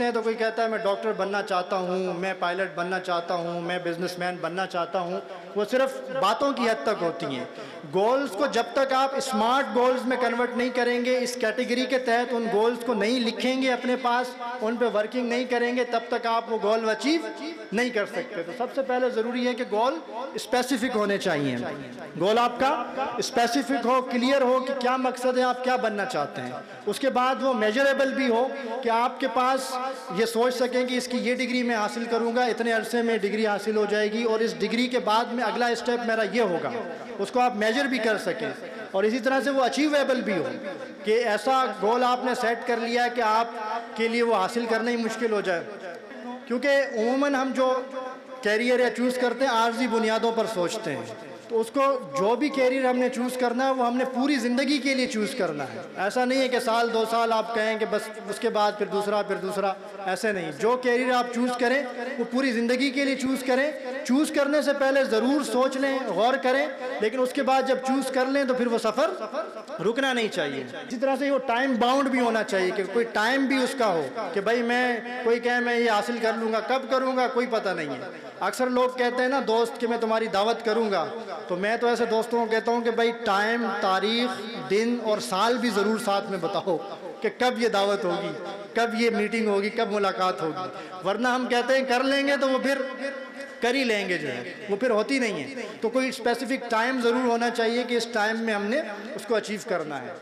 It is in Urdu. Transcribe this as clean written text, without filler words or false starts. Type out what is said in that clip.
ہیں تو کوئی کہتا ہے میں ڈاکٹر بننا چاہتا ہوں، میں پائلٹ بننا چاہتا ہوں، میں بزنس مین بننا چاہتا ہوں، وہ صرف باتوں کی حد تک ہوتی ہیں۔ گولز کو جب تک آپ اسمارٹ گولز میں کنورٹ نہیں کریں گے، اس کیٹیگری کے تحت ان گولز کو نہیں لکھیں گے اپنے پاس، ان پہ ورکنگ نہیں کریں گے، تب تک آپ وہ گول اچیو نہیں کر سکتے۔ تو سب سے پہلے ضروری ہے کہ گول اسپیسیفک ہونے چاہیے۔ گول آپ کا اسپیسیفک ہو، کلیئر ہو کہ کیا مقصد ہے، آپ کیا بننا چاہتے ہیں۔ اس کے بعد وہ میجریبل بھی ہو کہ آپ کے پاس یہ سوچ سکیں کہ اس کی یہ ڈگری میں حاصل کروں گا، اتنے عرصے میں ڈگری حاصل ہو جائے گی، اور اس ڈگری کے بعد میں اگلا اسٹیپ میرا یہ ہوگا، اس کو آپ میجر بھی کر سکیں۔ اور اسی طرح سے وہ اچیویبل بھی ہو کہ ایسا گول آپ نے سیٹ کر لیا کہ آپ کے لیے وہ حاصل کرنا ہی مشکل ہو جائے۔ کیونکہ عموماً ہم جو کیریئر یا چوز کرتے ہیں عارضی بنیادوں پر سوچتے ہیں، تو اس کو جو بھی کیریئر ہم نے چوز کرنا ہے وہ ہم نے پوری زندگی کے لیے چوز کرنا ہے۔ ایسا نہیں ہے کہ سال دو سال آپ کہیں کہ بس اس کے بعد پھر دوسرا، ایسے نہیں۔ جو کیریئر آپ چوز کریں وہ پوری زندگی کے لیے چوز کریں۔ چوز کرنے سے پہلے ضرور سوچ لیں، غور کریں، لیکن اس کے بعد جب چوز کر لیں تو پھر وہ سفر رکنا نہیں چاہیے۔ اسی طرح سے وہ ٹائم باؤنڈ بھی ہونا چاہیے کہ کوئی ٹائم بھی اس کا ہو کہ بھائی کوئی کہے میں یہ حاصل کر لوں گا، کب کروں گا کوئی پتہ نہیں ہے۔ اکثر لوگ کہتے ہیں نا دوست کہ میں تمہاری دعوت کروں گا، تو میں تو ایسے دوستوں کو کہتا ہوں کہ بھائی ٹائم، تاریخ، دن اور سال بھی ضرور ساتھ میں بتاؤ کہ کب یہ دعوت ہوگی، کب یہ میٹنگ ہوگی، کب ملاقات ہوگی۔ ورنہ ہم کہتے ہیں کر لیں گے تو وہ پھر کر ہی لیں گے، جو ہے وہ پھر ہوتی نہیں ہے۔ تو کوئی اسپیسیفک ٹائم ضرور ہونا چاہیے کہ اس ٹائم میں ہم نے اس کو اچیو کرنا ہے۔